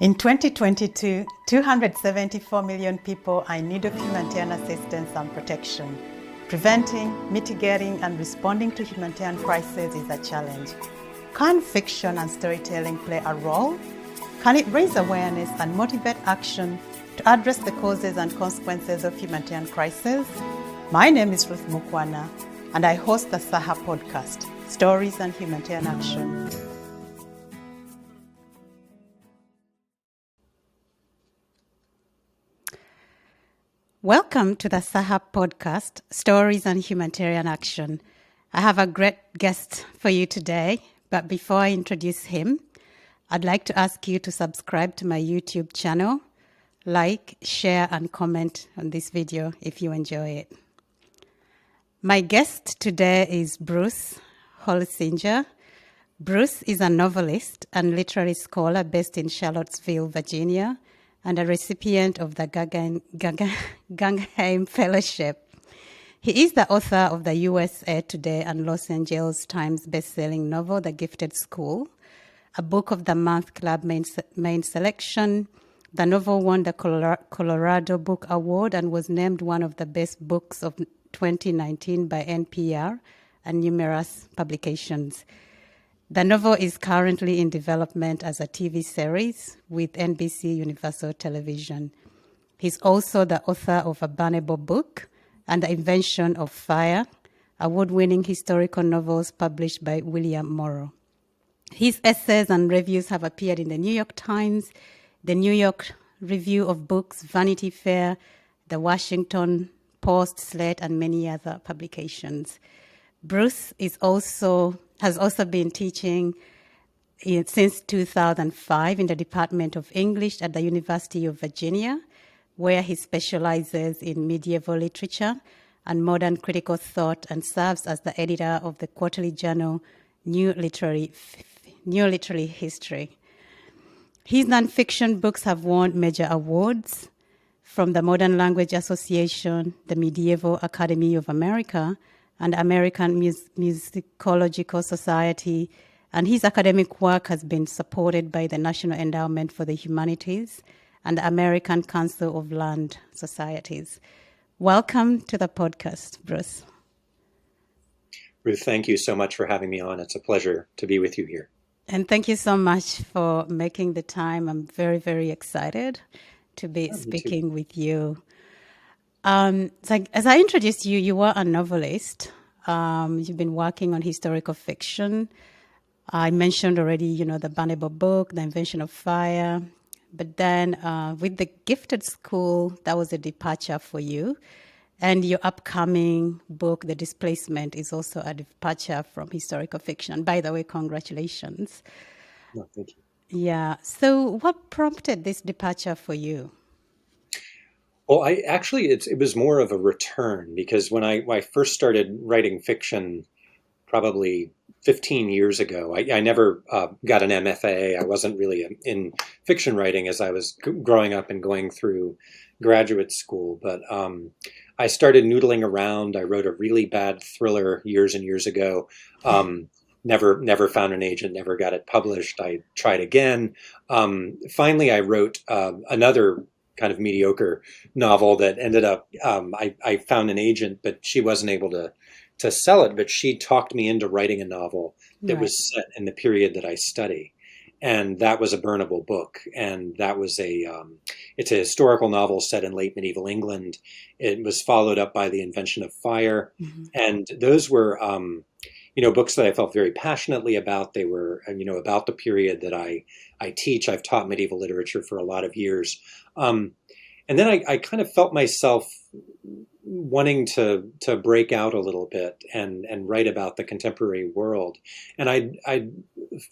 In 2022, 274 million people are in need of humanitarian assistance and protection. Preventing, mitigating, and responding to humanitarian crises is a challenge. Can fiction and storytelling play a role? Can it raise awareness and motivate action to address the causes and consequences of humanitarian crises? My name is Ruth Mukwana, and I host the SAHA podcast, Stories and Humanitarian Action. Welcome to the SAHA podcast, Stories and Humanitarian Action. I have a great guest for you today, but before I introduce him, I'd like to ask you to subscribe to my YouTube channel, like, share, and comment on this video if you enjoy it. My guest today is Bruce Holsinger. Bruce is a novelist and literary scholar based in Charlottesville, Virginia, and a recipient of the Guggenheim Fellowship. He is the author of the USA Today and Los Angeles Times bestselling novel, The Gifted School, a Book of the Month Club main selection. The novel won the Colorado Book Award and was named one of the best books of 2019 by NPR and numerous publications. The novel is currently in development as a TV series with NBC Universal Television. He's also the author of A Burnable Book and The Invention of Fire, award-winning historical novels published by William Morrow. His essays and reviews have appeared in the New York Times, the New York Review of Books, Vanity Fair, the Washington Post, Slate, and many other publications. Bruce has also been teaching since 2005 in the Department of English at the University of Virginia, where he specializes in medieval literature and modern critical thought and serves as the editor of the quarterly journal New Literary History. His nonfiction books have won major awards from the Modern Language Association, the Medieval Academy of America, and American Musicological Society, and his academic work has been supported by the National Endowment for the Humanities and the American Council of Land Societies. Welcome to the podcast, Bruce. Ruth, thank you so much for having me on. It's a pleasure to be with you here. And thank you so much for making the time. I'm very, very excited to be speaking with you. As I introduced you, you were a novelist. You've been working on historical fiction. I mentioned already, the Burnable Book, The Invention of Fire. But then with The Gifted School, that was a departure for you. And your upcoming book, The Displacement, is also a departure from historical fiction. By the way, congratulations. No, thank you. Yeah. So what prompted this departure for you? Well, it was more of a return, because when I first started writing fiction, probably 15 years ago, I never got an MFA. I wasn't really in fiction writing as I was growing up and going through graduate school. But I started noodling around. I wrote a really bad thriller years and years ago. Never found an agent, never got it published. I tried again. Finally, I wrote another kind of mediocre novel that ended up, I found an agent, but she wasn't able to sell it, but she talked me into writing a novel that was set in the period that I study. And that was A Burnable Book. And that was it's a historical novel set in late medieval England. It was followed up by The Invention of Fire. Mm-hmm. And those were, books that I felt very passionately about. They were, about the period that I teach. I've taught medieval literature for a lot of years. And then I kind of felt myself wanting to break out a little bit and write about the contemporary world. And I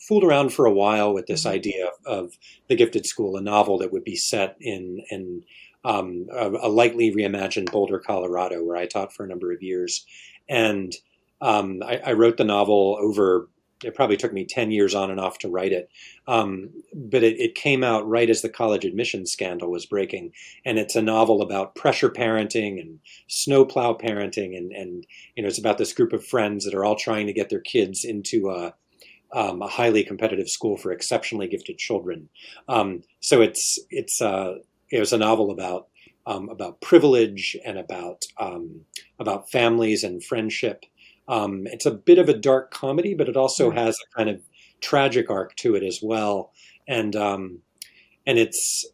fooled around for a while with this idea of The Gifted School, a novel that would be set in a lightly reimagined Boulder, Colorado, where I taught for a number of years. And I wrote the novel over, it probably took me 10 years on and off to write it. But it came out right as the college admissions scandal was breaking. And it's a novel about pressure parenting and snowplow parenting. And it's about this group of friends that are all trying to get their kids into a highly competitive school for exceptionally gifted children. So it was a novel about privilege and about families and friendship. It's a bit of a dark comedy, but it also Right. has a kind of tragic arc to it as well. And and it's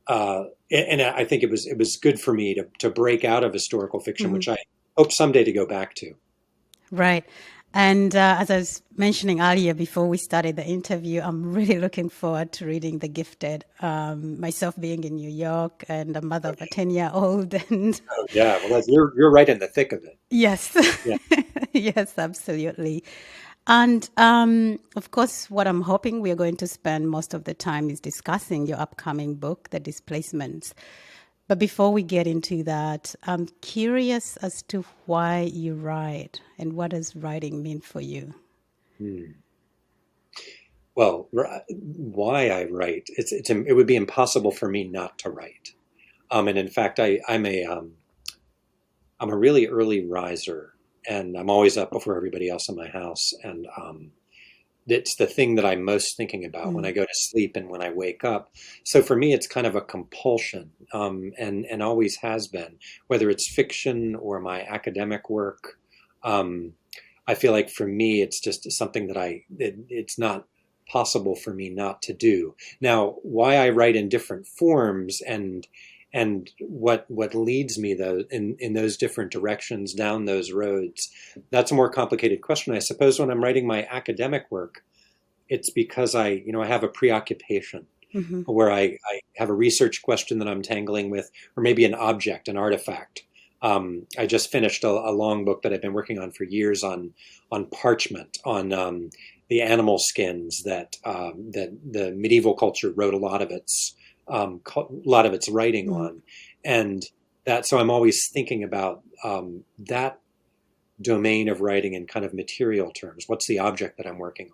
and I think it was good for me to break out of historical fiction, Mhm. which I hope someday to go back to. Right. And as I was mentioning earlier before we started the interview, I'm really looking forward to reading The Gifted. Myself being in New York and a mother of a 10-year-old. And Oh yeah, well you're right in the thick of it. yes, Yeah. yes, absolutely. And of course, what I'm hoping we are going to spend most of the time is discussing your upcoming book, The Displacements. But before we get into that, I'm curious as to why you write and what does writing mean for you? Hmm. Well, why I write? It would be impossible for me not to write. And in fact, I'm a really early riser, and I'm always up before everybody else in my house. And it's the thing that I'm most thinking about when I Mm. go to sleep and when I wake up. So for me, it's kind of a compulsion, and always has been, whether it's fiction or my academic work. Um, I feel like for me, it's just something that it's not possible for me not to do. Now, why I write in different forms and what leads me though in those different directions down those roads, that's a more complicated question. I suppose when I'm writing my academic work, it's because I have a preoccupation Hmm. where I have a research question that I'm tangling with, or maybe an object, an artifact. I just finished a long book that I've been working on for years on parchment, on the animal skins that the medieval culture wrote a lot of its writing Hmm. on, and that so I'm always thinking about that domain of writing in kind of material terms. What's the object that I'm working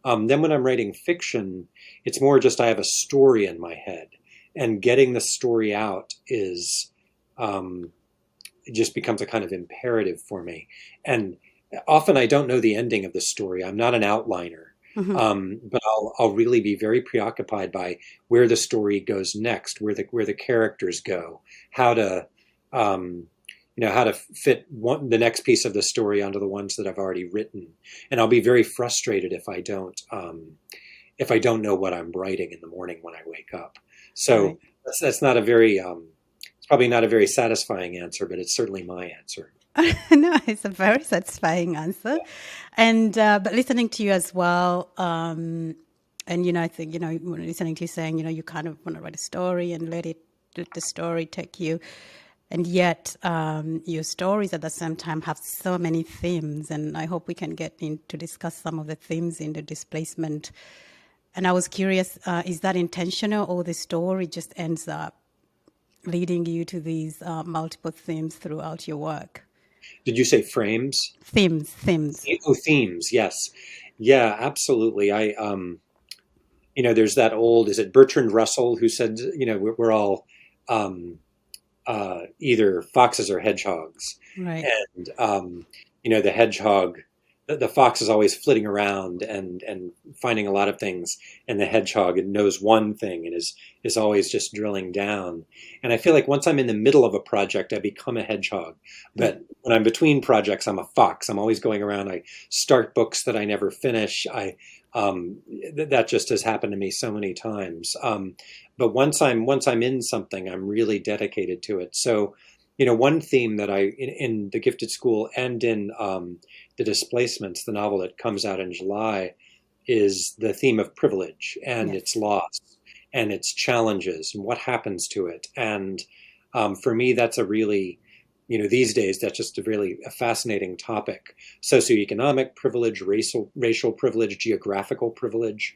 on? Then when I'm writing fiction, it's more just I have a story in my head, and getting the story out is um, it just becomes a kind of imperative for me. And often I don't know the ending of the story. I'm not an outliner, Hmm. but I'll really be very preoccupied by where the story goes next, where the characters go, how to um, how to fit the next piece of the story onto the ones that I've already written. And I'll be very frustrated if I don't know what I'm writing in the morning when I wake up. So Right. that's not a very it's probably not a very satisfying answer, but it's certainly my answer. No, it's a very satisfying answer. And but listening to you as well, and I think when listening to you saying you kind of want to write a story and let the story take you, and yet your stories at the same time have so many themes, and I hope we can get in to discuss some of the themes in the displacement. And I was curious, is that intentional, or the story just ends up leading you to these multiple themes throughout your work? Did you say frames? Themes. Oh, themes. Yes. Yeah, absolutely. There's that old, is it Bertrand Russell who said, we're all um, either foxes or hedgehogs. Right. And, the hedgehog, the fox is always flitting around and finding a lot of things. And the hedgehog knows one thing and is always just drilling down. And I feel like once I'm in the middle of a project, I become a hedgehog. Mm. But when I'm between projects, I'm a fox. I'm always going around. I start books that I never finish. Um, that just has happened to me so many times. But once I'm in something, I'm really dedicated to it. So, one theme that in the Gifted School and in the Displacements, the novel that comes out in July, is the theme of privilege and its Yes. loss and its challenges and what happens to it. And for me, that's a really, these days, that's just a fascinating topic. Socioeconomic privilege, racial privilege, geographical privilege,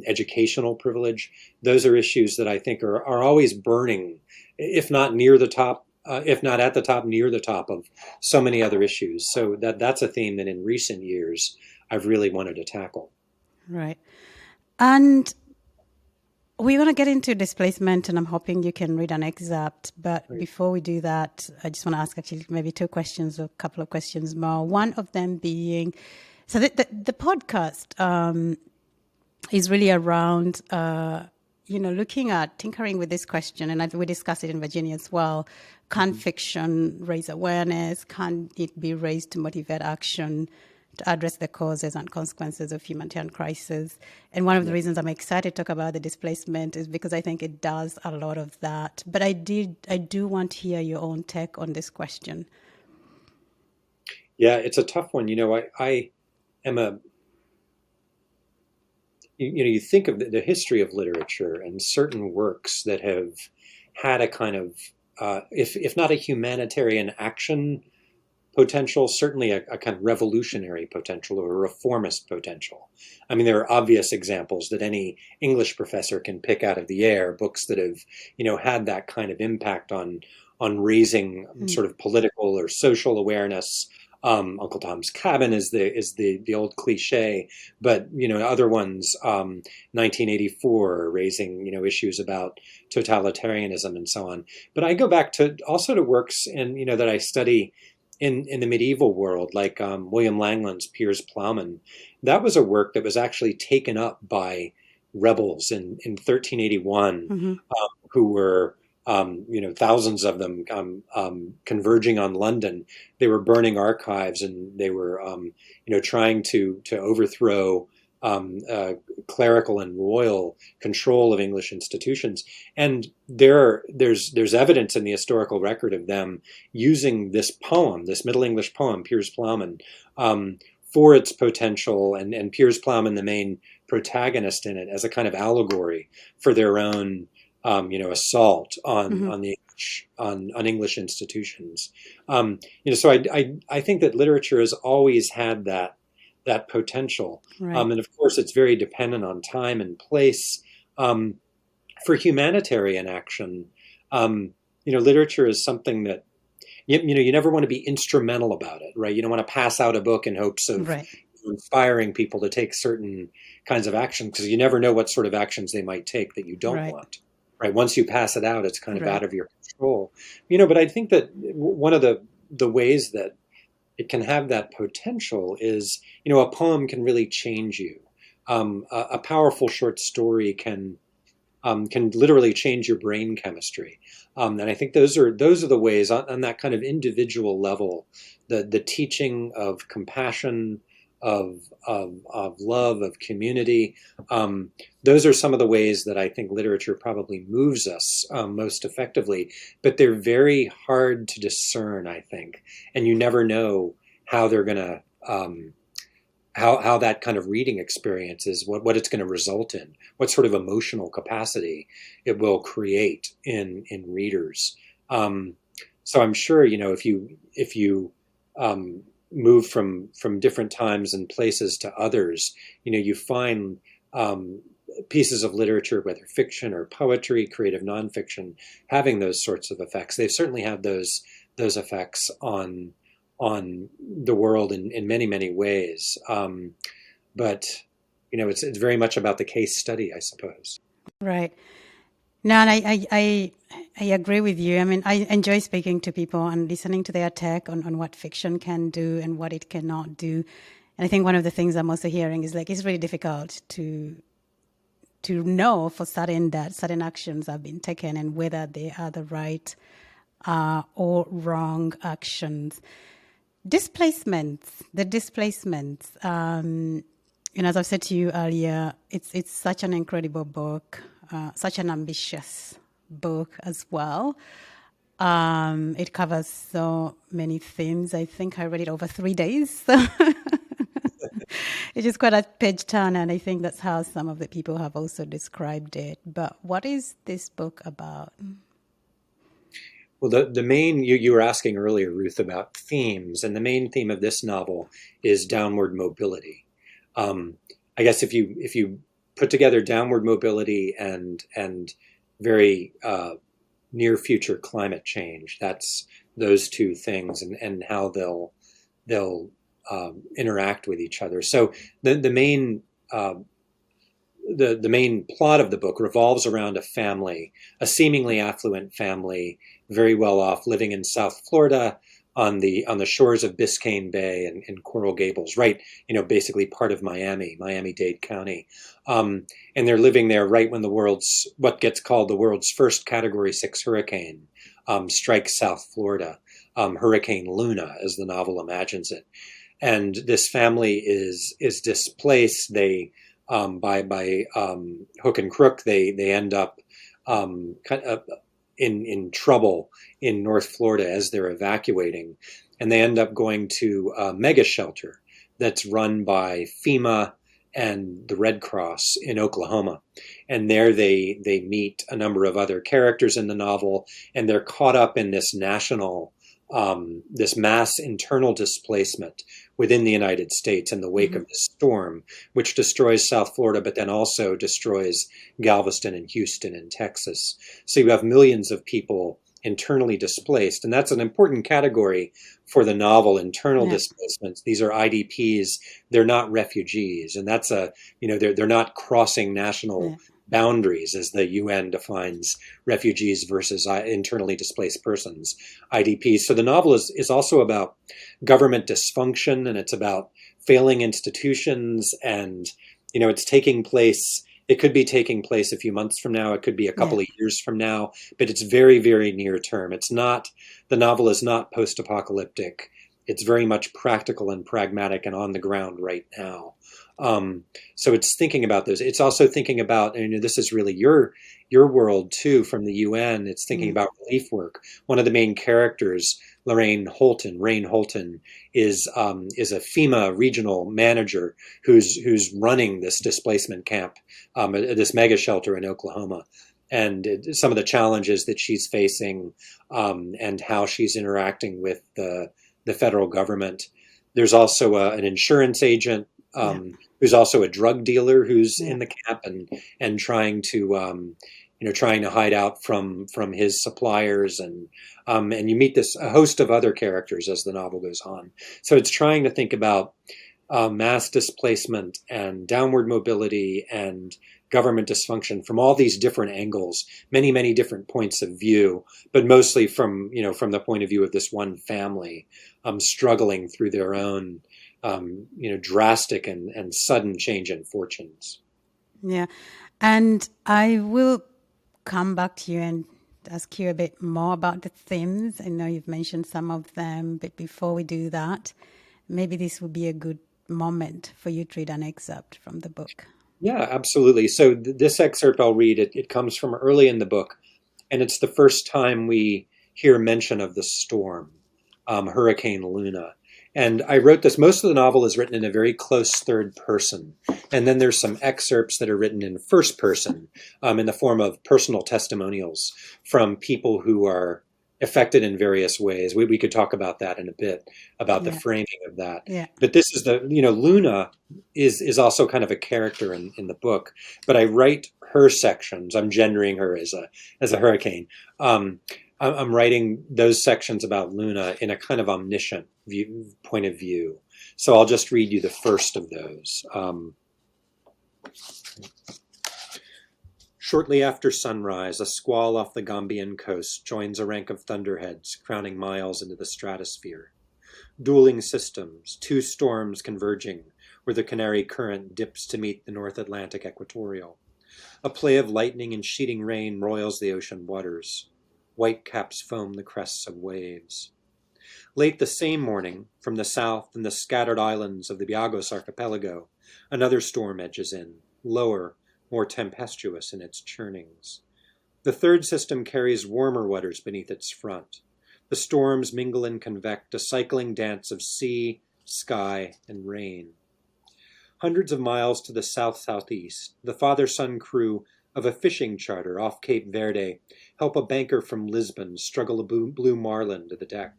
educational privilege. Those are issues that I think are always burning, if not near the top, if not at the top, near the top of so many other issues. So that's a theme that in recent years I've really wanted to tackle. Right. And we want to get into displacement, and I'm hoping you can read an excerpt. But Right. before we do that, I just want to ask actually maybe two questions or a couple of questions more. One of them being, So the podcast is really around, looking at tinkering with this question, and we discussed it in Virginia as well. Can fiction raise awareness? Can it be raised to motivate action, to address the causes and consequences of humanitarian crisis? And one of the reasons I'm excited to talk about the displacement is because I think it does a lot of that. But I do want to hear your own take on this question. Yeah, it's a tough one. I am you think of the history of literature and certain works that have had a kind of, if not a humanitarian action potential, certainly a kind of revolutionary potential or a reformist potential. I mean, there are obvious examples that any English professor can pick out of the air, books that have, had that kind of impact on raising sort of political or social awareness. Uncle Tom's Cabin is the old cliche, but other ones, 1984, raising issues about totalitarianism and so on. But I go back to also to works that I study in the medieval world, like William Langland's Piers Plowman. That was a work that was actually taken up by rebels in 1381, who were thousands of them converging on London. They were burning archives, and they were trying to overthrow clerical and royal control of English institutions. And there's evidence in the historical record of them using this poem, this Middle English poem, Piers Plowman, for its potential, and Piers Plowman, the main protagonist in it, as a kind of allegory for their own assault on the on English institutions. So I think that literature has always had that potential. Right. And of course, it's very dependent on time and place. For humanitarian action, literature is something that, you never want to be instrumental about it, right? You don't want to pass out a book in hopes of inspiring people to take certain kinds of action, because you never know what sort of actions they might take that you don't want, right? Once you pass it out, it's kind of out of your control. But I think that one of the ways that it can have that potential is, a poem can really change you. A powerful short story can literally change your brain chemistry. And I think those are the ways on that kind of individual level, the teaching of compassion, of love, of community. Those are some of the ways that I think literature probably moves us most effectively. But they're very hard to discern, I think, and you never know how they're going to. How that kind of reading experience is, what it's going to result in, what sort of emotional capacity it will create in readers. So I'm sure, if you move from different times and places to others, you find pieces of literature, whether fiction or poetry, creative nonfiction, having those sorts of effects. They've certainly had those effects on the world in many, many ways. But, it's very much about the case study, I suppose. Right. No, and I agree with you. I mean, I enjoy speaking to people and listening to their take on what fiction can do and what it cannot do. And I think one of the things I'm also hearing is, like, it's really difficult to know for certain that certain actions have been taken and whether they are the right or wrong actions. The displacements. As I've said to you earlier, it's such an incredible book, such an ambitious book as well. It covers so many themes. I think I read it over 3 days. So it is quite a page turner, and I think that's how some of the people have also described it. But what is this book about? Well, the main, you were asking earlier, Ruth, about themes, and the main theme of this novel is downward mobility. I guess if you put together downward mobility and very near future climate change, that's those two things, and how they'll interact with each other. So the main the main plot of the book revolves around a family, a seemingly affluent family, very well off, living in South Florida, on the shores of Biscayne Bay and Coral Gables, right? Basically part of Miami-Dade County, and they're living there right when the world's what gets called the world's first Category 6 hurricane strikes South Florida, Hurricane Luna, as the novel imagines it. And this family is displaced. They by hook and crook they end up kind of in trouble in North Florida as they're evacuating, and they end up going to a mega shelter that's run by FEMA and the Red Cross in Oklahoma. And there they meet a number of other characters in the novel, and they're caught up in this mass internal displacement within the United States in the wake of the storm, which destroys South Florida, but then also destroys Galveston and Houston and Texas. So you have millions of people internally displaced, and that's an important category for the novel. Internal displacements. These are IDPs. They're not refugees, and that's they're not crossing national boundaries as the UN defines refugees versus internally displaced persons, IDPs. So the novel is also about government dysfunction, and it's about failing institutions, and it's taking place. It could be taking place a few months from now. It could be a couple of years from now, but it's very, very near term. It's not, the novel is not post-apocalyptic. It's very much practical and pragmatic and on the ground right now. So it's thinking about those. It's also thinking about, and this is really your world too, from the UN. It's thinking about relief work. One of the main characters, Rain Holton, is a FEMA regional manager who's running this displacement camp, this mega shelter in Oklahoma, and some of the challenges that she's facing, and how she's interacting with the federal government. There's also an insurance agent who's also a drug dealer who's in the camp and trying to trying to hide out from his suppliers, and you meet a host of other characters as the novel goes on. So it's trying to think about mass displacement and downward mobility and government dysfunction from all these different angles, many, many different points of view, but mostly from the point of view of this one family struggling through their own drastic and sudden change in fortunes. Yeah. And I will come back to you and ask you a bit more about the themes. I know you've mentioned some of them, but before we do that, maybe this would be a good moment for you to read an excerpt from the book. Yeah, absolutely. So this excerpt I'll read, it comes from early in the book, and it's the first time we hear mention of the storm, Hurricane Luna. And I wrote this, most of the novel is written in a very close third person. And then there's some excerpts that are written in first person, in the form of personal testimonials from people who are affected in various ways. We could talk about that in a bit, about the framing of that. Yeah. But this is Luna is also kind of a character in the book, but I write her sections. I'm gendering her as a hurricane. I'm writing those sections about Luna in a kind of omniscient point of view. So I'll just read you the first of those. Shortly after sunrise, a squall off the Gambian coast joins a rank of thunderheads crowning miles into the stratosphere. Dueling systems, two storms converging where the Canary Current dips to meet the North Atlantic equatorial. A play of lightning and sheeting rain roils the ocean waters. White caps foam the crests of waves. Late the same morning, from the south and the scattered islands of the Biagos archipelago, another storm edges in, lower, more tempestuous in its churnings. The third system carries warmer waters beneath its front. The storms mingle and convect, a cycling dance of sea, sky, and rain. Hundreds of miles to the south-southeast, the father-son crew of a fishing charter off Cape Verde help a banker from Lisbon struggle a blue marlin to the deck.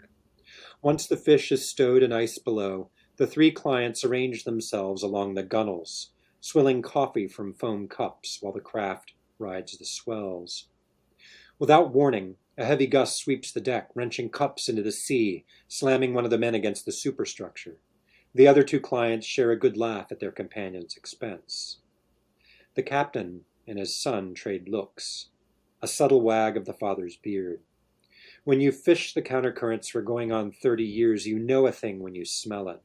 Once the fish is stowed in ice below, the three clients arrange themselves along the gunnels, swilling coffee from foam cups while the craft rides the swells. Without warning, a heavy gust sweeps the deck, wrenching cups into the sea, slamming one of the men against the superstructure. The other two clients share a good laugh at their companion's expense. The captain and his son trade looks, a subtle wag of the father's beard. When you fish the countercurrents for going on 30 years, you know a thing when you smell it.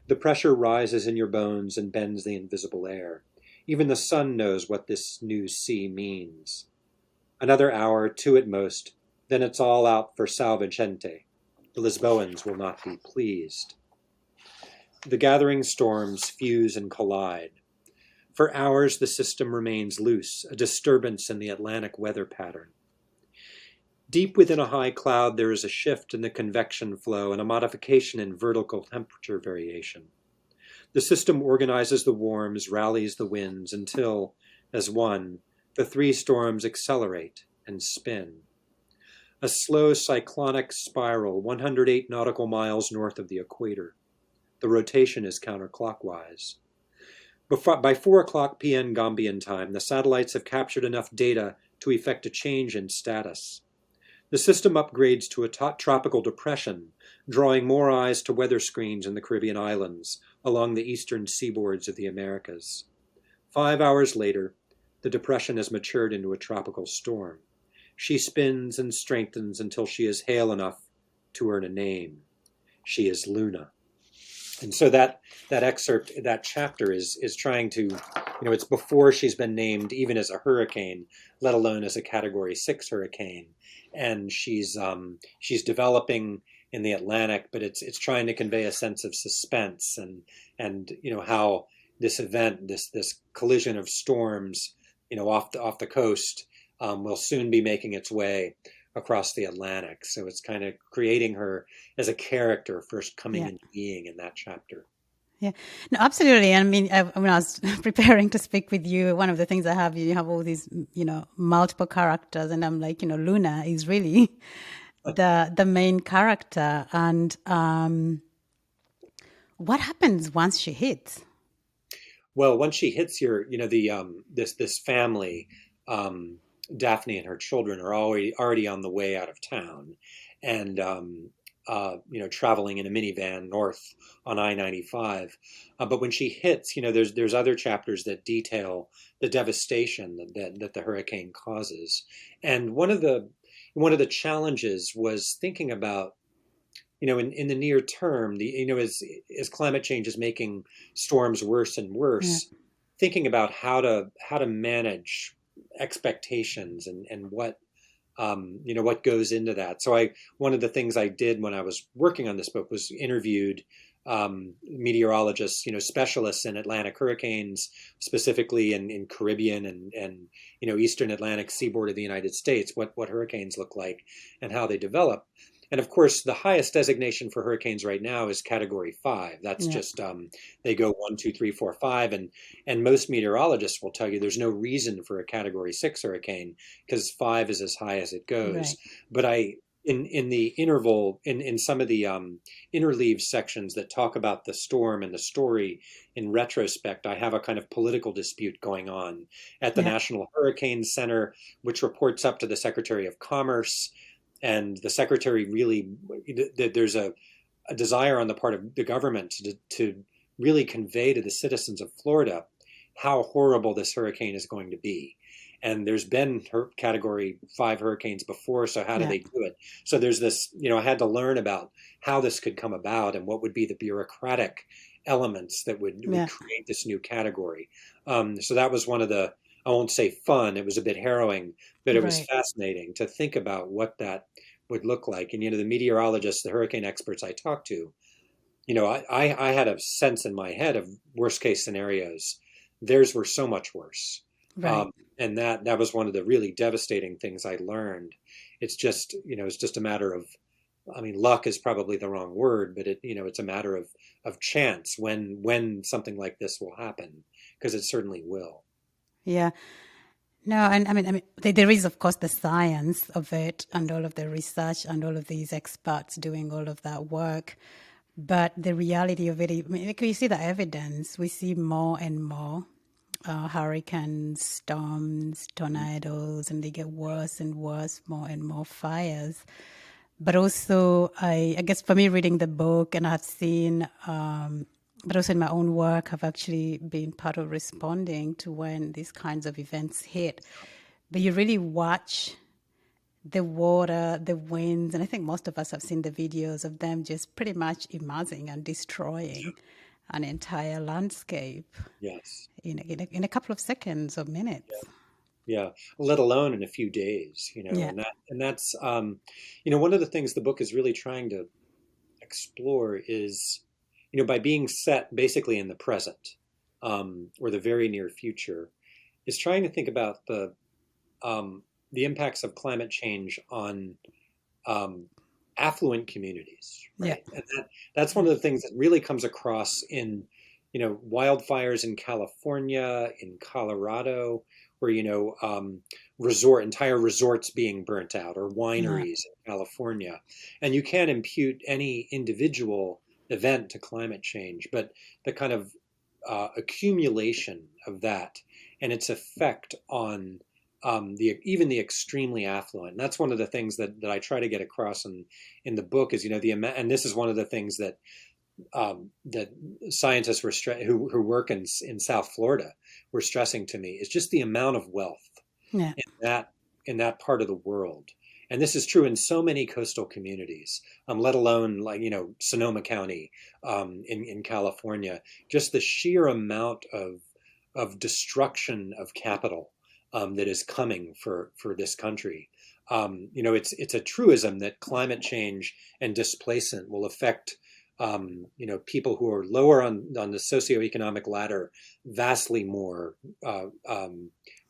The pressure rises in your bones and bends the invisible air. Even the sun knows what this new sea means. Another hour, two at most, then it's all out for Salvagente. The Lisboans will not be pleased. The gathering storms fuse and collide. For hours, the system remains loose, a disturbance in the Atlantic weather pattern. Deep within a high cloud, there is a shift in the convection flow and a modification in vertical temperature variation. The system organizes the warms, rallies the winds, until, as one, the three storms accelerate and spin. A slow cyclonic spiral 108 nautical miles north of the equator. The rotation is counterclockwise. By 4 o'clock p.m. Gambian time, the satellites have captured enough data to effect a change in status. The system upgrades to a tropical depression, drawing more eyes to weather screens in the Caribbean islands along the eastern seaboards of the Americas. 5 hours later, the depression has matured into a tropical storm. She spins and strengthens until she is hale enough to earn a name. She is Luna. And so that excerpt, that chapter is trying to, it's before she's been named even as a hurricane, let alone as a Category 6 hurricane, and she's developing in the Atlantic, but it's trying to convey a sense of suspense and how this event, this collision of storms, off the coast, will soon be making its way across the Atlantic. So it's kind of creating her as a character first coming into being in that chapter. Yeah, no, absolutely. I mean, when I was preparing to speak with you, one of the things I have, you have all these, multiple characters, and I'm like, Luna is really the main character. And what happens once she hits? Well, once she hits this family, Daphne and her children are already on the way out of town, and traveling in a minivan north on I-95. But when she hits, there's other chapters that detail the devastation that the hurricane causes, and one of the challenges was thinking about, in the near term, as climate change is making storms worse and worse, thinking about how to manage expectations and what what goes into that. So one of the things I did when I was working on this book was interviewed meteorologists, specialists in Atlantic hurricanes, specifically in Caribbean and Eastern Atlantic seaboard of the United States, what hurricanes look like and how they develop. And of course, the highest designation for hurricanes right now is Category 5. That's just they go 1, 2, 3, 4, 5, and most meteorologists will tell you there's no reason for a Category 6 hurricane because 5 is as high as it goes. Right. But in the interval, in some of the interleave sections that talk about the storm and the story in retrospect, I have a kind of political dispute going on at the National Hurricane Center, which reports up to the Secretary of Commerce. And the secretary really, there's a desire on the part of the government to really convey to the citizens of Florida how horrible this hurricane is going to be. And there's been Category 5 hurricanes before, so how do they do it? So there's this, I had to learn about how this could come about and what would be the bureaucratic elements that would create this new category. So that was one of the, I won't say fun, it was a bit harrowing, but it was fascinating to think about what that would look like. And, the meteorologists, the hurricane experts I talked to, I had a sense in my head of worst case scenarios. Theirs were so much worse. Right. And that was one of the really devastating things I learned. It's just, it's just a matter of, luck is probably the wrong word, but it's a matter of chance when something like this will happen, because it certainly will. Yeah. No, and there is, of course, the science of it and all of the research and all of these experts doing all of that work. But the reality of it, we see the evidence. We see more and more hurricanes, storms, tornadoes, and they get worse and worse, more and more fires. But also, I guess for me, reading the book, and I've seen, but also in my own work, I've actually been part of responding to when these kinds of events hit. But you really watch the water, the winds, and I think most of us have seen the videos of them just pretty much immersing and destroying an entire landscape Yes. in a couple of seconds or minutes. Yeah, let alone in a few days, Yeah, and that's one of the things the book is really trying to explore is, by being set basically in the present, or the very near future, is trying to think about the impacts of climate change on um, affluent communities, yeah, right? And that's one of the things that really comes across in, wildfires in California, in Colorado, where, entire resorts being burnt out, or yeah, wineries in California. And you can't impute any individual event to climate change, but the kind of accumulation of that and its effect on even the extremely affluent. And that's one of the things that I try to get across in the book is, the amount, and this is one of the things that scientists who work in South Florida were stressing to me is just the amount of wealth yeah, in that part of the world. And this is true in so many coastal communities, let alone like, Sonoma County, in California. Just the sheer amount of destruction of capital, that is coming for this country. It's a truism that climate change and displacement will affect, people who are lower on the socioeconomic ladder vastly more yeah,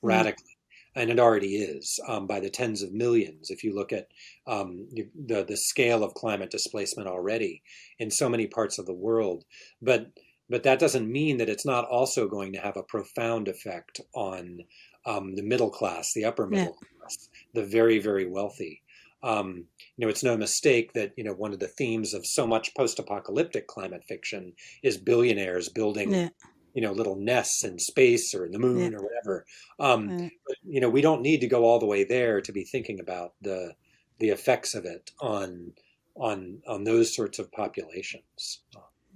radically. And it already is, by the tens of millions. If you look at the scale of climate displacement already in so many parts of the world, but that doesn't mean that it's not also going to have a profound effect on the middle class, the upper yeah, middle class, the very, very wealthy. It's no mistake that one of the themes of so much post-apocalyptic climate fiction is billionaires building yeah, little nests in space or in the yeah. moon or whatever. But we don't need to go all the way there to be thinking about the effects of it on those sorts of populations.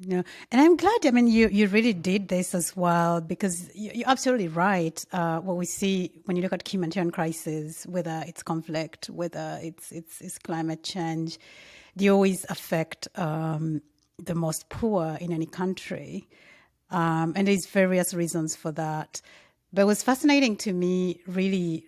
Yeah, and I'm glad. I mean, you really did this as well because you're absolutely right. What we see when you look at humanitarian crisis, whether it's conflict, whether it's climate change, they always affect the most poor in any country, and there's various reasons for that. But it was fascinating to me, really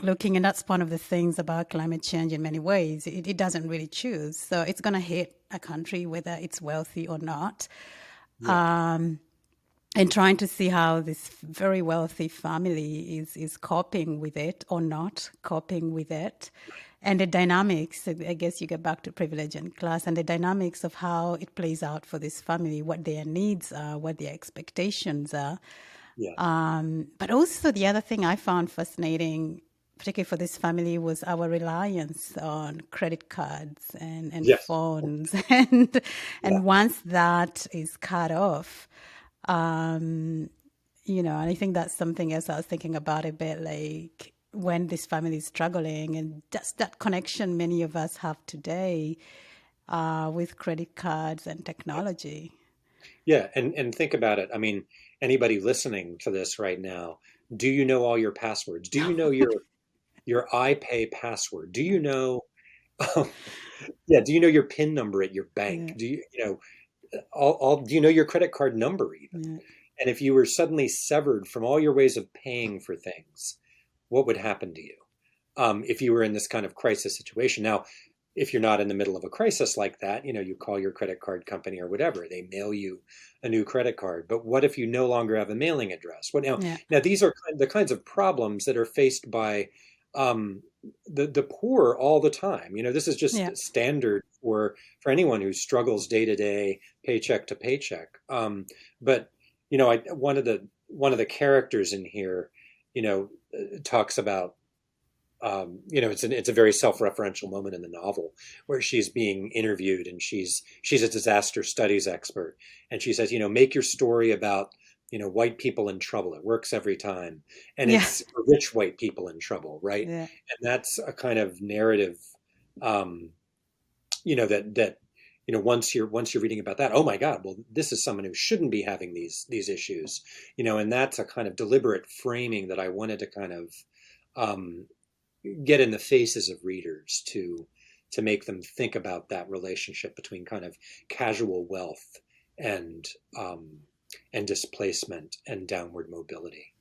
looking, and that's one of the things about climate change in many ways. It doesn't really choose. So it's going to hit a country whether it's wealthy or not. Yeah, And trying to see how this very wealthy family is coping with it or not coping with it. And the dynamics, I guess you get back to privilege and class, and the dynamics of how it plays out for this family, what their needs are, what their expectations are. yeah, But also the other thing I found fascinating, particularly for this family, was our reliance on credit cards and yes, phones. yeah, And once that is cut off, um, and I think that's something else I was thinking about a bit, like when this family is struggling and just that connection many of us have today with credit cards and technology. yeah. And think about it. I mean, anybody listening to this right now, do you know all your passwords? Do you know your iPay password? Do you know? Yeah. Do you know your PIN number at your bank? Yeah, Do you know all? Do you know your credit card number even? yeah, And if you were suddenly severed from all your ways of paying for things, what would happen to you, if you were in this kind of crisis situation? Now, if you're not in the middle of a crisis like that, you call your credit card company or whatever. They mail you a new credit card. But what if you no longer have a mailing address? What now? yeah, Now these are the kinds of problems that are faced by um, the poor all the time. This is yeah, just standard for anyone who struggles day to day, paycheck to paycheck. But one of the characters in here, talks about, it's a very self-referential moment in the novel where she's being interviewed and she's a disaster studies expert, and she says, make your story about white people in trouble. It works every time, and yeah, it's rich white people in trouble, right? yeah, And that's a kind of narrative, um, that once you're reading about that, oh my God, well, this is someone who shouldn't be having these issues. And that's a kind of deliberate framing that I wanted to kind of, um, get in the faces of readers to make them think about that relationship between kind of casual wealth and um, and displacement and downward mobility.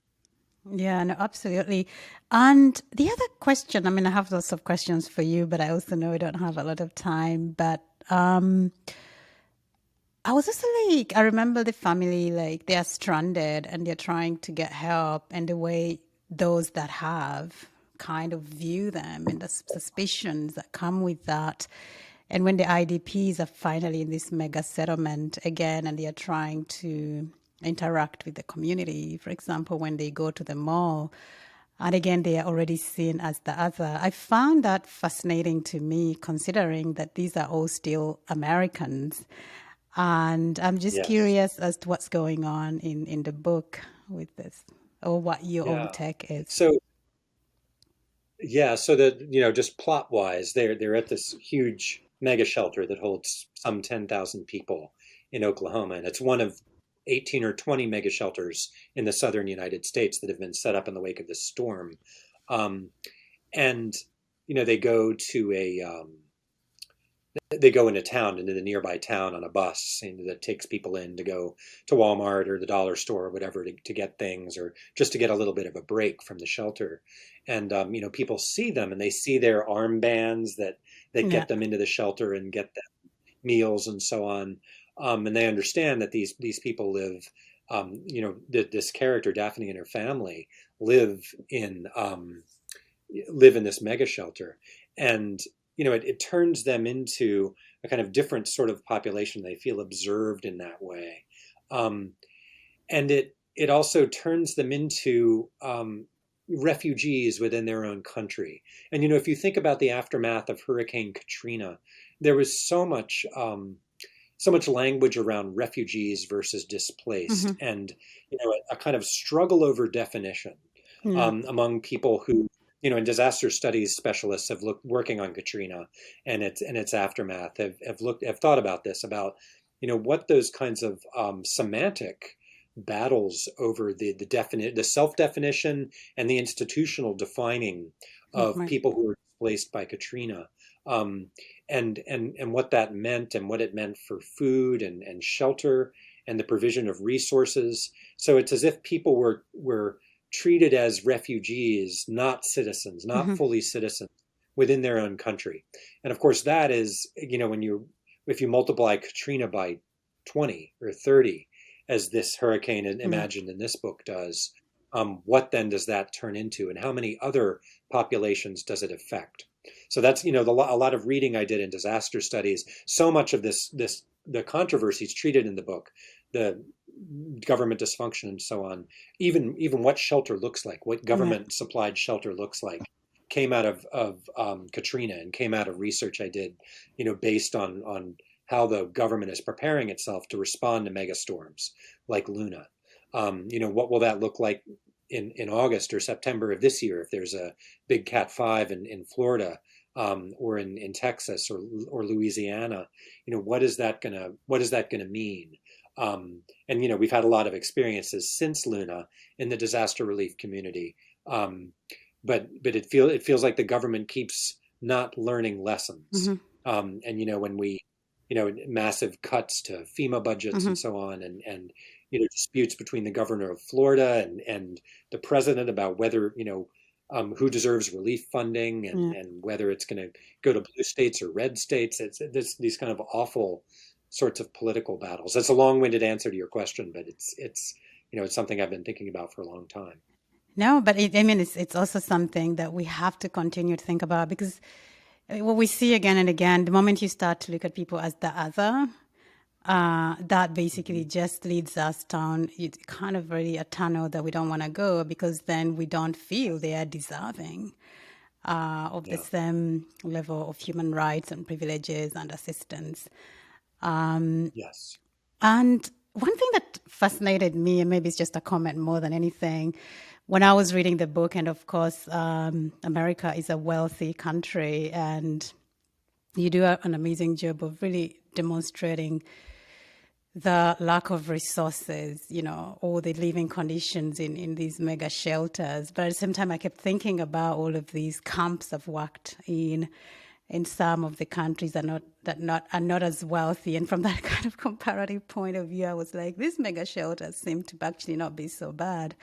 Yeah, no, absolutely. And the other question, I mean, I have lots of questions for you, but I also know we don't have a lot of time. But I was also like, I remember the family, like they are stranded and they're trying to get help, and the way those that have kind of view them and the suspicions that come with that. And when the IDPs are finally in this mega settlement again and they are trying to interact with the community, for example, when they go to the mall, and again, they are already seen as the other. I found that fascinating to me, considering that these are all still Americans. And I'm just Yes. curious as to what's going on in the book with this, or what your own Yeah. take is. So yeah, so that just plot wise, they're at this huge mega shelter that holds some 10,000 people in Oklahoma, and it's one of 18 or 20 mega shelters in the southern United States that have been set up in the wake of this storm. Um, and they go to they go into town, into the nearby town on a bus that takes people in to go to Walmart or the dollar store or whatever to get things, or just to get a little bit of a break from the shelter. And people see them and they see their armbands that Yeah. get them into the shelter and get them meals and so on. And they understand that these people live. This character Daphne and her family live in this mega shelter, and it turns them into a kind of different sort of population. They feel observed in that way, um, and it also turns them into refugees within their own country. And if you think about the aftermath of Hurricane Katrina, there was so much language around refugees versus displaced, Hmm. and a kind of struggle over definition Yeah. among people who, and disaster studies specialists have looked working on Katrina and its aftermath have thought about this, about what those kinds of semantic battles over the self definition and the institutional defining of Right. people who were displaced by Katrina. Um, and what that meant, and what it meant for food and shelter and the provision of resources. So it's as if people were treated as refugees, not citizens, not Hmm. fully citizens within their own country. And of course, that is, if you multiply Katrina by 20 or 30, as this hurricane Yeah. imagined in this book does, what then does that turn into, and how many other populations does it affect? So that's a lot of reading I did in disaster studies. So much of the controversies treated in the book, the government dysfunction and so on, even what shelter looks like, what Yeah. government supplied shelter looks like, came out of Katrina, and came out of research I did, based on how the government is preparing itself to respond to megastorms like Luna. What will that look like in August or September of this year if there's a big Cat 5 in Florida, or in Texas or Louisiana? What is that gonna mean? And we've had a lot of experiences since Luna in the disaster relief community, um, but it feels like the government keeps not learning lessons. Hmm. And when we massive cuts to FEMA budgets Hmm. and so on, and disputes between the governor of Florida and the president about whether who deserves relief funding, Yeah. and whether it's going to go to blue states or red states. It's these kind of awful sorts of political battles. That's a long-winded answer to your question, but it's something I've been thinking about for a long time. No, but I mean, it's also something that we have to continue to think about, because what we see again and again, the moment you start to look at people as the other, that basically Mhm. just leads us down kind of really a tunnel that we don't want to go, because then we don't feel they are deserving of the Yeah. same level of human rights and privileges and assistance. Yes. And one thing that fascinated me, and maybe it's just a comment more than anything, when I was reading the book, and of course, America is a wealthy country, and you do an amazing job of really demonstrating the lack of resources, all the living conditions in these mega shelters. But at the same time, I kept thinking about all of these camps I've worked in some of the countries are not as wealthy. And from that kind of comparative point of view, I was like, these mega shelters seem to actually not be so bad.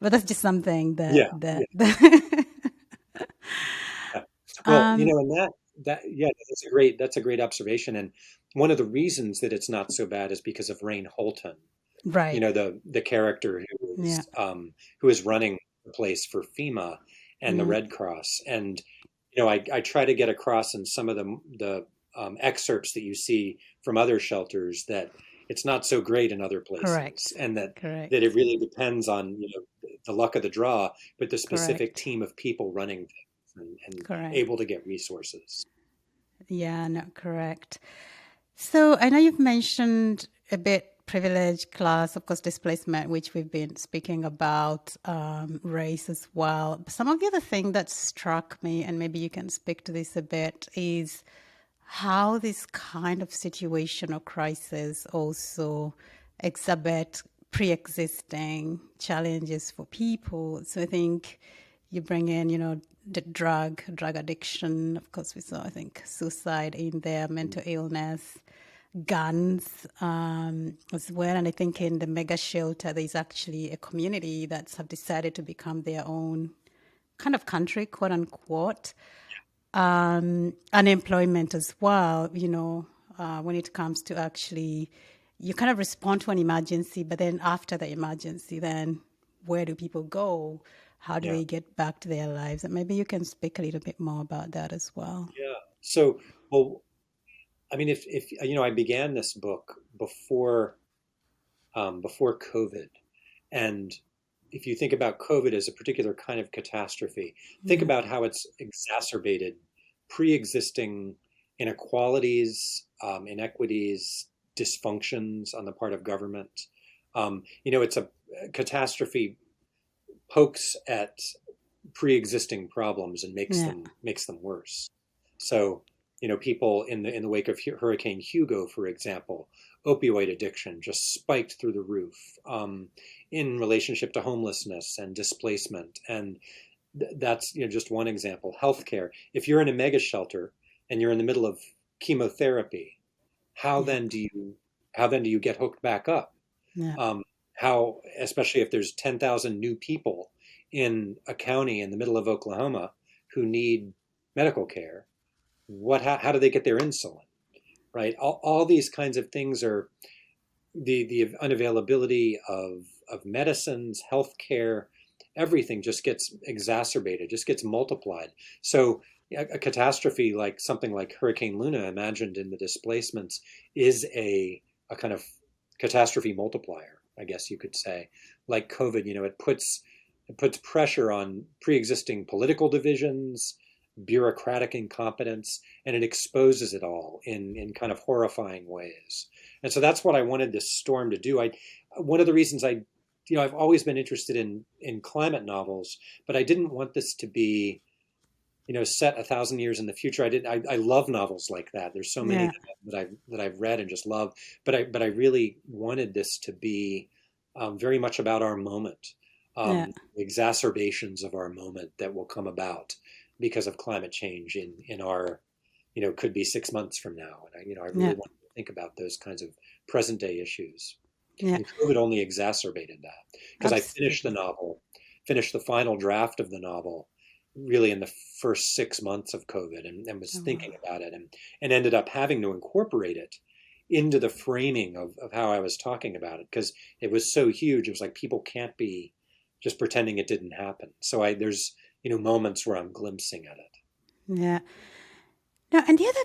But that's just something that Yeah, yeah, that yeah. Well, and yeah, that's a great observation. And one of the reasons that it's not so bad is because of Rain Holton, right. the character Yeah. who is running the place for FEMA and the Yeah. Red Cross. And I try to get across in some of the excerpts that you see from other shelters that it's not so great in other places, Correct. and that it Correct. really depends on the luck of the draw, but the specific Correct. team of people running things and able Correct. to get resources. Yeah, no, correct. So I know you've mentioned a bit privilege, class, of course, displacement, which we've been speaking about, race as well. Some of the other thing that struck me, and maybe you can speak to this a bit, is how this kind of situation or crisis also exhibit pre-existing challenges for people. So I think you bring in, the drug addiction. Of course, we saw, I think, suicide in there, mental illness, guns as well. And I think in the mega shelter, there's actually a community that's have decided to become their own kind of country, quote unquote. Unemployment as well, when it comes to actually, you kind of respond to an emergency, but then after the emergency, then where do people go? How do Yeah, they get back to their lives? And maybe you can speak a little bit more about that as well. yeah. So, well, I mean, if I began this book before COVID. And if you think about COVID as a particular kind of catastrophe, think Yeah, about how it's exacerbated pre-existing inequalities, inequities, dysfunctions on the part of government. It's a catastrophe pokes at pre-existing problems and yeah, makes them worse. So, people in the wake of Hurricane Hugo, for example, opioid addiction just spiked through the roof. In relationship to homelessness and displacement, and that's just one example. Healthcare. If you're in a mega shelter and you're in the middle of chemotherapy, how yeah, then do you get hooked back up? yeah, um, how, especially if there's 10,000 new people in a county in the middle of Oklahoma who need medical care, how do they get their insulin, right? All these kinds of things are the unavailability of medicines, healthcare, everything just gets exacerbated, just gets multiplied. So a catastrophe like something like Hurricane Luna imagined in the displacements is a kind of catastrophe multiplier, I guess you could say. Like COVID, it puts pressure on pre-existing political divisions, bureaucratic incompetence, and it exposes it all in kind of horrifying ways. And so that's what I wanted this storm to do. One of the reasons I've always been interested in climate novels, but I didn't want this to be, set 1,000 years in the future. I love novels like that. There's so many yeah, that I've read and just love, but I really wanted this to be very much about our moment, yeah, exacerbations of our moment that will come about because of climate change in our, could be 6 months from now. And I really yeah, wanted to think about those kinds of present day issues. yeah, And COVID only exacerbated that because I absolutely. finished the final draft of the novel really in the first 6 months of COVID, and was Oh, thinking wow. about it, and ended up having to incorporate it into the framing of how I was talking about it because it was so huge. It was like people can't be just pretending it didn't happen. So there's moments where I'm glimpsing at it. Yeah. No, and the other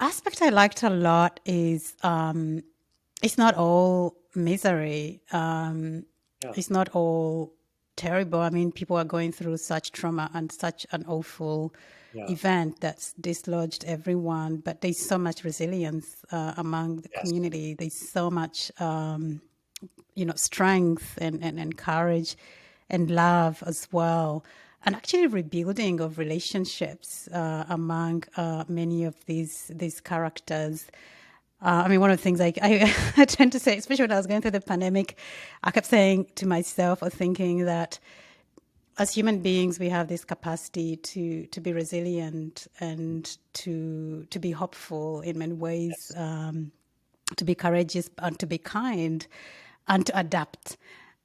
aspect I liked a lot is it's not all misery. Yeah, It's not all terrible. I mean, people are going through such trauma and such an awful yeah, event that's dislodged everyone, but there's so much resilience among the yes, community. There's so much, strength and courage and love as well. And actually, rebuilding of relationships among many of these characters. I mean, one of the things I tend to say, especially when I was going through the pandemic, I kept saying to myself or thinking that as human beings, we have this capacity to be resilient and to be hopeful in many ways, Yes. to be courageous and to be kind and to adapt.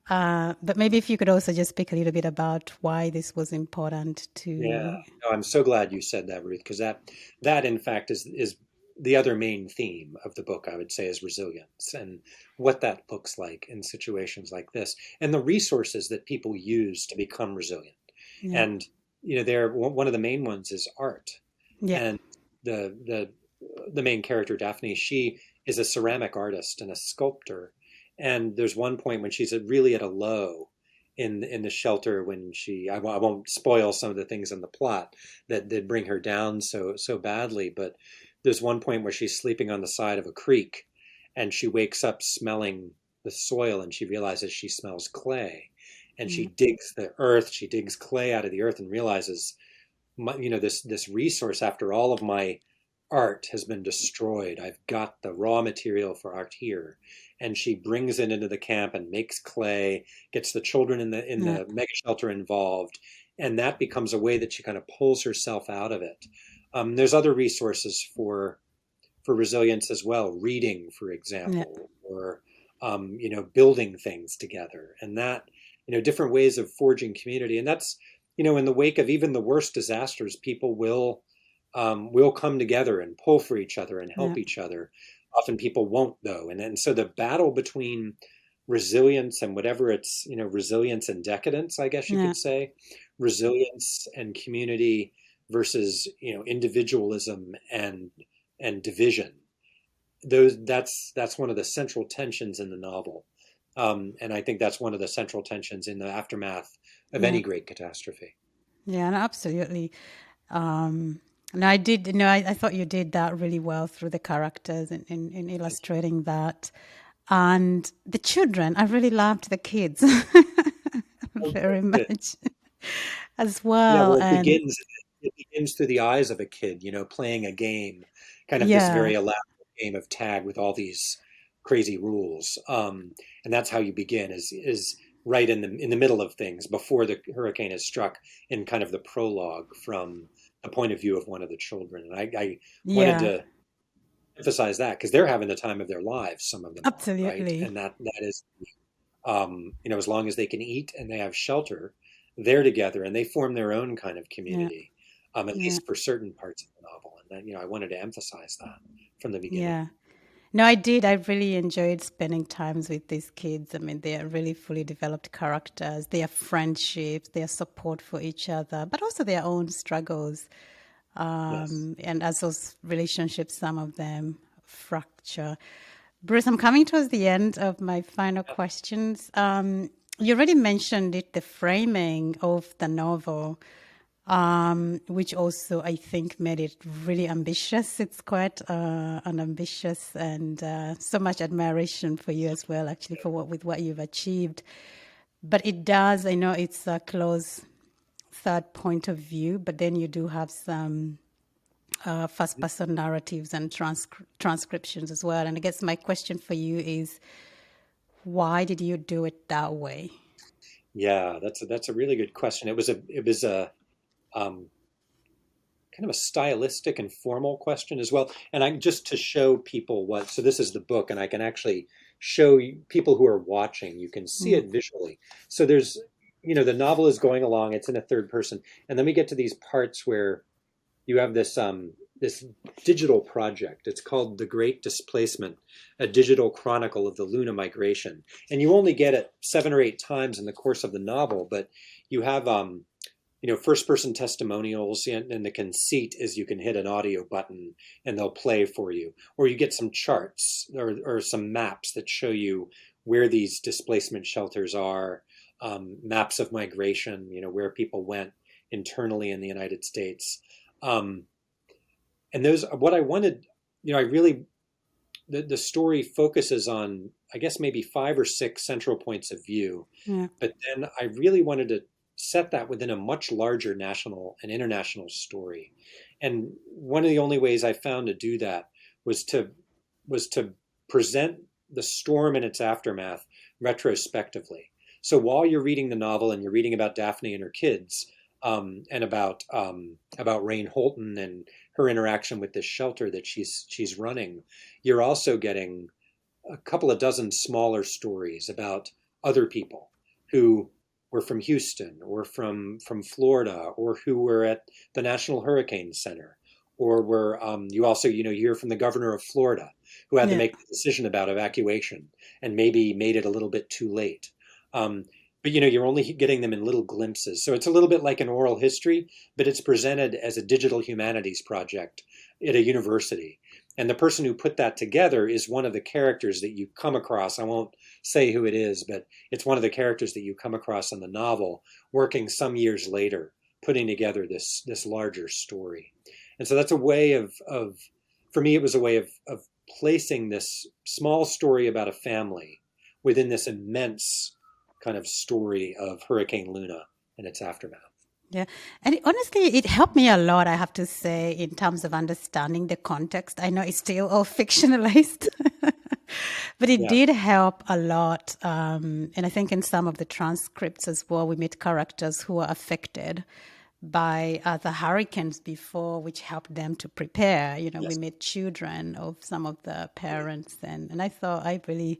But maybe if you could also just speak a little bit about why this was important Yeah, to, no, I'm so glad you said that, Ruth, because that in fact is the other main theme of the book, I would say, is resilience and what that looks like in situations like this, and the resources that people use to become resilient. yeah, And there one of the main ones is art, yeah, and the the main character Daphne, she is a ceramic artist and a sculptor, and there's one point when she's really at a low in the shelter when I won't spoil some of the things in the plot that bring her down so badly, but there's one point where she's sleeping on the side of a creek and she wakes up smelling the soil and she realizes she smells clay, and yeah, she digs clay out of the earth and realizes this resource, after all of my art has been destroyed, I've got the raw material for art here. And she brings it into the camp and makes clay, gets the children in yeah, the mega shelter involved, and that becomes a way that she kind of pulls herself out of it. There's other resources for resilience as well, reading, for yeah, example, or building things together, and that different ways of forging community. And that's in the wake of even the worst disasters, people will come together and pull for each other and yeah, help each other. Often people won't, though, and so the battle between resilience and whatever it's resilience and decadence, I guess you yeah, could say, resilience and community versus individualism and division. That's one of the central tensions in the novel, and I think that's one of the central tensions in the aftermath of yeah, any great catastrophe. yeah, no, absolutely. Um, no, I did. No, I thought you did that really well through the characters in Thank you. illustrating that, and the children. I really loved the kids Oh, very good. much as Yeah, well, well, and it begins through the eyes of a kid, playing a game, kind of this yeah, very elaborate game of tag with all these crazy rules. And that's how you begin is right in the middle of things before the hurricane has struck, in kind of the prologue from the point of view of one of the children. And I wanted yeah, to emphasize that because they're having the time of their lives, some of them are, right? absolutely, And that is as long as they can eat and they have shelter, they're together and they form their own kind of yeah, community, at yeah, least for certain parts of the novel. And then, I wanted to emphasize that from the beginning. yeah. No, I did. I really enjoyed spending times with these kids. I mean, they are really fully developed characters. Their friendships, their support for each other, but also their own struggles. Yes. And as those relationships, some of them fracture. Bruce, I'm coming towards the end of my final Yeah. questions. You already mentioned it, the framing of the novel, which also I think made it really ambitious. It's quite an ambitious and so much admiration for you as well, actually, for what you've achieved. But it does, I know it's a close third point of view, but then you do have some first person narratives and transcriptions as well. And I guess my question for you is, why did you do it that way? Yeah, that's a really good question. It was a um, kind of a stylistic and formal question as well. And I just to show people so this is the book, and I can actually show people who are watching, you can see Yeah, it visually. So there's, the novel is going along, it's in a third person. And then we get to these parts where you have this digital project. It's called The Great Displacement, a digital chronicle of the Luna migration. And you only get it 7 or 8 times in the course of the novel, but you have first person testimonials, and the conceit is you can hit an audio button and they'll play for you, or you get some charts or some maps that show you where these displacement shelters are, maps of migration, where people went internally in the United States. um, and those what I wanted. I really the story focuses on, I guess, maybe 5 or 6 central points of view, yeah, but then I really wanted to set that within a much larger national and international story. And one of the only ways I found to do that was to to present the storm and its aftermath retrospectively. So while you're reading the novel and you're reading about Daphne and her kids, and about Rain Holton and her interaction with this shelter that she's running, you're also getting a couple of dozen smaller stories about other people who were from Houston or from Florida, or who were at the National Hurricane Center, or were you also hear from the governor of Florida, who had to Yeah. make the decision about evacuation and maybe made it a little bit too late. But you're only getting them in little glimpses, so it's a little bit like an oral history, but it's presented as a digital humanities project at a university. And the person who put that together is one of the characters that you come across. I won't say who it is, but it's one of the characters that you come across in the novel, working some years later, putting together this larger story. And so that's a way of for me, it was a way of placing this small story about a family within this immense kind of story of Hurricane Luna and its aftermath. Yeah. And honestly, it helped me a lot, I have to say, in terms of understanding the context. I know it's still all fictionalized, but it Yeah. did help a lot. And I think in some of the transcripts as well, we meet characters who were affected by the hurricanes before, which helped them to prepare. We Yes. meet children of some of the parents, and I really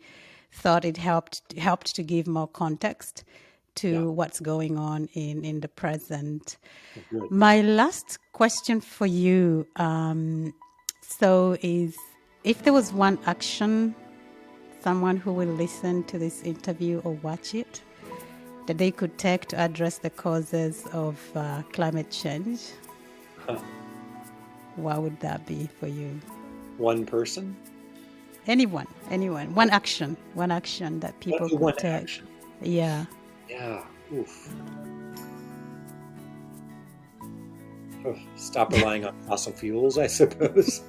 thought it helped to give more context Yeah. to what's going on in the present. Good. My last question for you, is if there was one action someone who will listen to this interview or watch it that they could take to address the causes of climate change, Huh. what would that be for you? One person? Anyone, one action that people One could take. action. Yeah. Yeah. Oof. Oh, stop relying on fossil fuels, I suppose.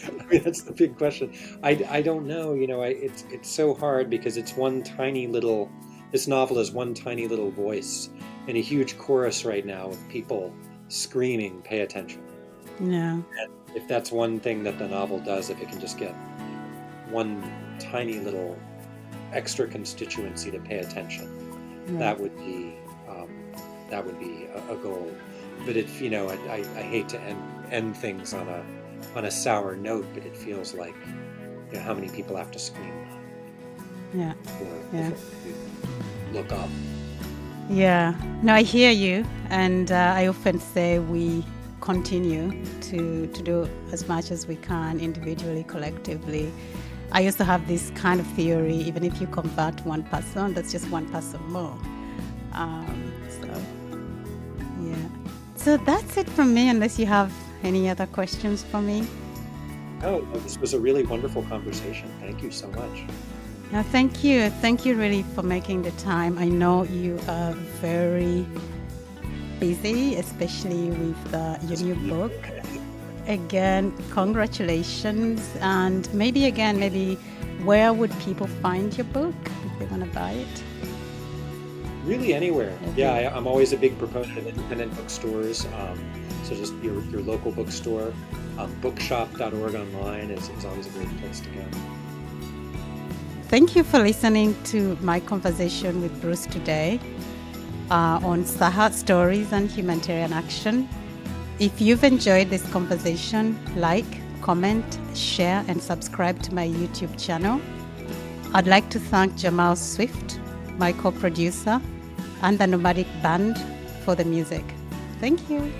I mean, that's the big question. I don't know. It's so hard because it's one tiny little. This novel is one tiny little voice in a huge chorus right now of people screaming, "Pay attention!" Yeah. And if that's one thing that the novel does, if it can just get one tiny little extra constituency to pay attention, Yeah. that would be a goal. But if I hate to end things on a sour note, but it feels like how many people have to scream Yeah. before Yeah. you look up. Yeah. No, I hear you. And I often say we continue to do as much as we can individually, collectively. I also have this kind of theory, even if you convert one person, that's just one person more. So, yeah. So that's it from me, unless you have any other questions for me. Oh, this was a really wonderful conversation. Thank you so much. No, thank you. Thank you really for making the time. I know you are very busy, especially with your new book. Again, congratulations. And maybe where would people find your book if they want to buy it? Really anywhere. Okay. Yeah, I'm always a big proponent of independent bookstores. So just your local bookstore. Bookshop.org online is always a great place to go. Thank you for listening to my conversation with Bruce today on Saha Stories and Humanitarian Action. If you've enjoyed this conversation, like, comment, share, and subscribe to my YouTube channel. I'd like to thank Jamal Swift, my co-producer, and the Nomadic Band for the music. Thank you.